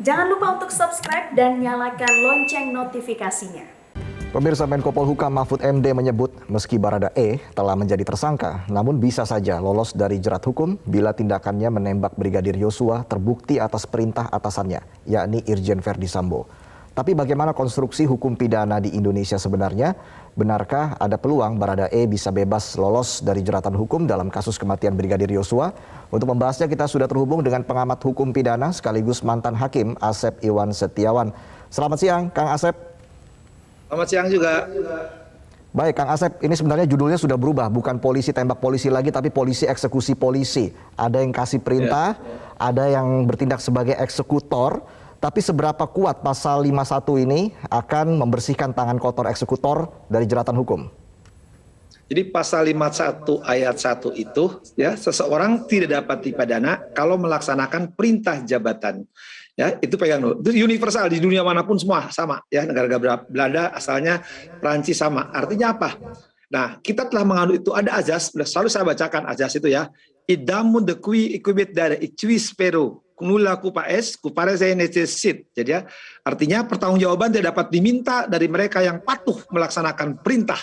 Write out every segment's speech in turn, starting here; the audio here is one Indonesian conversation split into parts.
Jangan lupa untuk subscribe dan nyalakan lonceng notifikasinya. Pemirsa, Menko Polhukam Mahfud MD menyebut meski Barada E telah menjadi tersangka, namun bisa saja lolos dari jerat hukum bila tindakannya menembak Brigadir Yosua terbukti atas perintah atasannya, yakni Irjen Verdi Sambo. Tapi bagaimana konstruksi hukum pidana di Indonesia sebenarnya? Benarkah ada peluang Barada E bisa bebas lolos dari jeratan hukum dalam kasus kematian Brigadir Yosua? Untuk membahasnya kita sudah terhubung dengan pengamat hukum pidana sekaligus mantan hakim Asep Iwan Setiawan. Selamat siang, Kang Asep. Selamat siang juga. Baik, Kang Asep, ini sebenarnya judulnya sudah berubah, bukan polisi tembak polisi lagi, tapi polisi eksekusi polisi. Ada yang kasih perintah, ada yang bertindak sebagai eksekutor. Tapi seberapa kuat pasal 51 ini akan membersihkan tangan kotor eksekutor dari jeratan hukum? Jadi pasal 51 ayat 1 itu ya, seseorang tidak dapat dipidana kalau melaksanakan perintah jabatan. Ya, itu pegang dulu. Itu universal di dunia manapun semua sama ya, negara-negara Belanda asalnya, Prancis sama. Artinya apa? Nah, kita telah menganut itu, ada azas, selalu saya bacakan azas itu ya. Idamu de qui equibet dare ichwi spero nula kupaes kuparese necessit. Jadi ya, artinya pertanggungjawaban tidak dapat diminta dari mereka yang patuh melaksanakan perintah,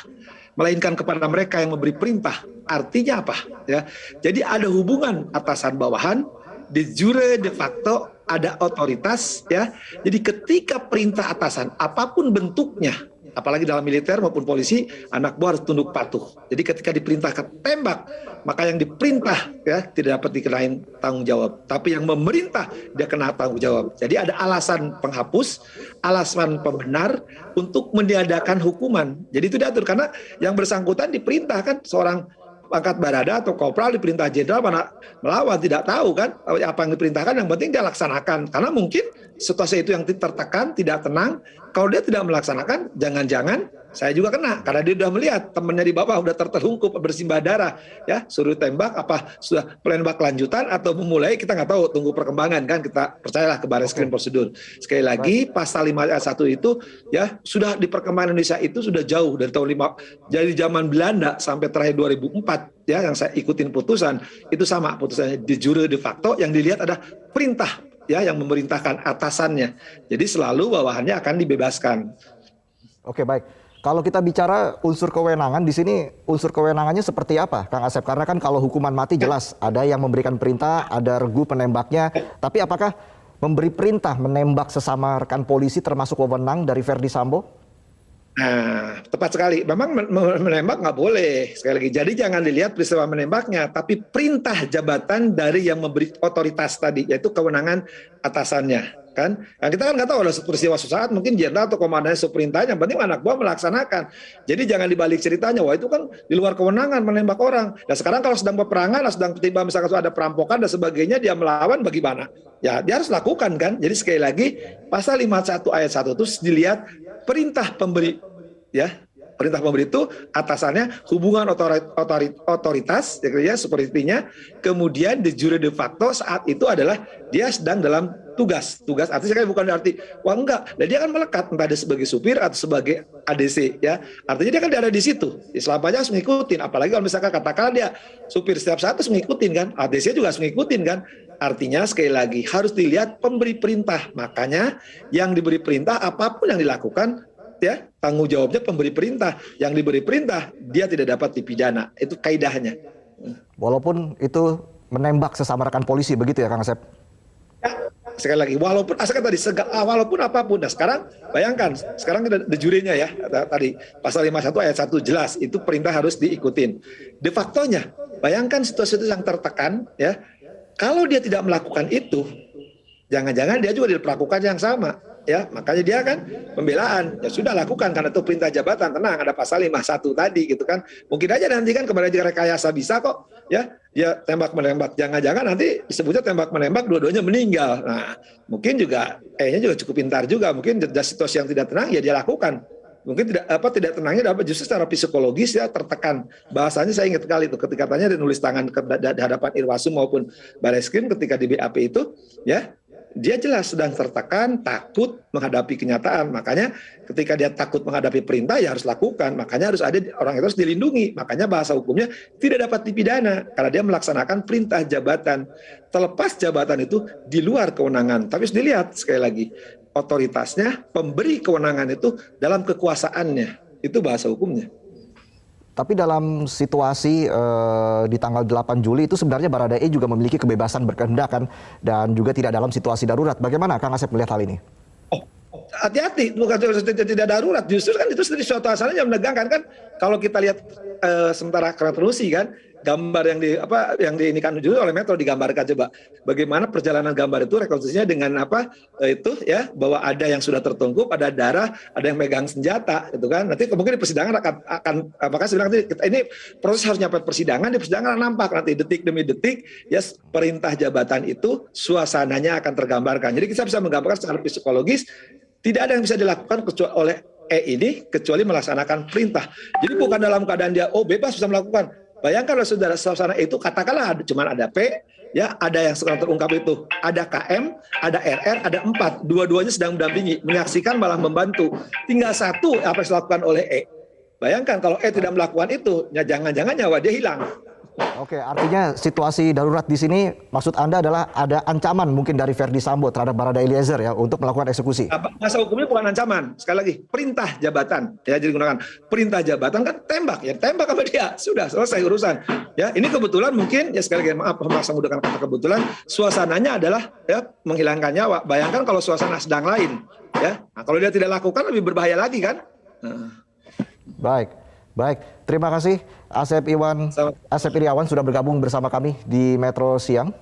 melainkan kepada mereka yang memberi perintah. Artinya apa? Ya, jadi ada hubungan atasan bawahan, de jure de facto ada otoritas ya. Jadi ketika perintah atasan apapun bentuknya, apalagi dalam militer maupun polisi, anak buah harus tunduk patuh. Jadi ketika diperintahkan tembak, maka yang diperintah ya tidak dapat dikenain tanggung jawab, tapi yang memerintah dia kena tanggung jawab. Jadi ada alasan penghapus, alasan pembenar untuk meniadakan hukuman. Jadi itu diatur karena yang bersangkutan diperintahkan seorang pangkat barada atau kopral diperintah jenderal mana melawan, tidak tahu kan apa yang diperintahkan, yang penting dia laksanakan. Karena mungkin situasi itu yang tertekan, tidak tenang, kalau dia tidak melaksanakan, jangan-jangan saya juga kena karena dia sudah melihat temannya di bawah sudah terlungkup bersimbah darah ya, suruh tembak apa sudah penembak lanjutan atau memulai, kita nggak tahu, tunggu perkembangan kan, kita percayalah ke Bareskrim prosedur. Sekali lagi pasal 5 ayat 1 itu ya sudah di perkembangan Indonesia itu sudah jauh dari tahun 5 dari zaman Belanda sampai terakhir 2004 ya, yang saya ikutin putusan itu sama putusannya de jure de facto, yang dilihat ada perintah ya yang memerintahkan atasannya. Jadi selalu bawahannya akan dibebaskan. Oke, baik. Kalau kita bicara unsur kewenangan di sini, unsur kewenangannya seperti apa, Kang Asep? Karena kan kalau hukuman mati jelas ada yang memberikan perintah, ada regu penembaknya. Tapi apakah memberi perintah menembak sesama rekan polisi termasuk wewenang dari Verdi Sambo? Nah, tepat sekali. Memang menembak nggak boleh. Sekali lagi, jadi jangan dilihat peristiwa menembaknya, tapi perintah jabatan dari yang memberi otoritas tadi, yaitu kewenangan atasannya. Kan? Nah, kita kan nggak tahu ada peristiwa sesaat, mungkin jenderal atau komandannya seperintahnya, yang penting anak buah melaksanakan. Jadi jangan dibalik ceritanya, wah itu kan di luar kewenangan menembak orang. Dan sekarang kalau sedang peperangan, sedang tiba misalkan ada perampokan dan sebagainya, dia melawan bagaimana? Ya dia harus lakukan kan. Jadi sekali lagi pasal 51 ayat 1 itu dilihat perintah pemberi ya. Perintah pemberi itu atasannya hubungan otoritas ya, sepertinya, kemudian de jure de facto saat itu adalah dia sedang dalam tugas artinya kan bukan arti wah enggak, dan dia kan melekat entah dia sebagai supir atau sebagai ADC ya, artinya dia kan ada di situ selamanya harus mengikutin, apalagi kalau misalkan katakanlah dia supir setiap saat harus mengikutin kan, ADC juga harus mengikutin kan. Artinya sekali lagi harus dilihat pemberi perintah, makanya yang diberi perintah apapun yang dilakukan ya tanggung jawabnya pemberi perintah, yang diberi perintah dia tidak dapat dipidana, itu kaidahnya. Walaupun itu menembak sesama rekan polisi, begitu ya Kang Asep? Ya, sekali lagi walaupun asalkan tadi walaupun apapun. Nah sekarang bayangkan, sekarang kita de jurenya ya tadi pasal 51 ayat 1 jelas itu perintah harus diikutin. De factonya bayangkan situasi yang tertekan ya, kalau dia tidak melakukan itu, jangan-jangan dia juga diperlakukan yang sama. Ya, makanya dia kan pembelaan, ya sudah lakukan karena itu perintah jabatan, tenang ada pasal 51 tadi gitu kan. Mungkin aja nanti kan kembali jika rekayasa bisa kok ya, dia tembak menembak, jangan-jangan nanti disebutnya tembak menembak dua-duanya meninggal. Nah, mungkin juga juga cukup pintar juga, mungkin ada situasi yang tidak tenang ya dia lakukan. Mungkin tidak tenangnya dapat justru secara psikologis ya tertekan. Bahasanya saya ingat kali itu ketika tanya dia nulis tangan di hadapan Irwasum maupun Bareskrim ketika di BAP itu ya. dia jelas sedang tertekan, takut menghadapi kenyataan. Makanya ketika dia takut menghadapi perintah, ya harus lakukan. Makanya harus ada orang itu harus dilindungi. Makanya bahasa hukumnya tidak dapat dipidana karena dia melaksanakan perintah jabatan. Terlepas jabatan itu di luar kewenangan. Tapi harus dilihat sekali lagi, otoritasnya, pemberi kewenangan itu dalam kekuasaannya. Itu bahasa hukumnya. Tapi dalam situasi di tanggal 8 Juli itu sebenarnya Baradae juga memiliki kebebasan berkehendak kan, dan juga tidak dalam situasi darurat. Bagaimana Kang Asep melihat hal ini? Oh, hati-hati, bukan tidak darurat. Justru kan itu suatu asalnya yang menegangkan kan. Kalau kita lihat sementara revolusi kan, gambar yang diinikan juga oleh Metro digambarkan coba bagaimana perjalanan gambar itu rekonstruksinya dengan itu ya, bahwa ada yang sudah tertungkup, ada darah, ada yang megang senjata gitu kan. Nanti mungkin di persidangan akan apakah sebenarnya ini proses harus nyampe persidangan, di persidangan nampak nanti detik demi detik ya perintah jabatan itu suasananya akan tergambarkan. Jadi kita bisa menggambarkan secara psikologis tidak ada yang bisa dilakukan kecuali oleh ini kecuali melaksanakan perintah. Jadi bukan dalam keadaan dia bebas bisa melakukan. Bayangkan kalau saudara suasana itu katakanlah cuma ada P, ya ada yang sekarang terungkap itu, ada KM, ada RR, ada 4, dua-duanya sedang mendampingi, menyaksikan malah membantu. Tinggal satu apa yang dilakukan oleh E. Bayangkan kalau E tidak melakukan itu, ya jangan-jangan nyawa dia hilang. Oke, artinya situasi darurat di sini maksud Anda adalah ada ancaman mungkin dari Verdi Sambo terhadap Barada Eliezer ya untuk melakukan eksekusi. Bahasa hukumnya bukan ancaman, sekali lagi perintah jabatan ya, jadi gunakan perintah jabatan kan tembak ya, tembak sama dia sudah selesai urusan ya. Ini kebetulan mungkin ya, sekali lagi maaf memaksa menggunakan kata kebetulan, suasananya adalah ya menghilangkan nyawa. Bayangkan kalau suasana sedang lain ya, nah, kalau dia tidak lakukan lebih berbahaya lagi kan. Baik, terima kasih Asep Iriawan sudah bergabung bersama kami di Metro Siang.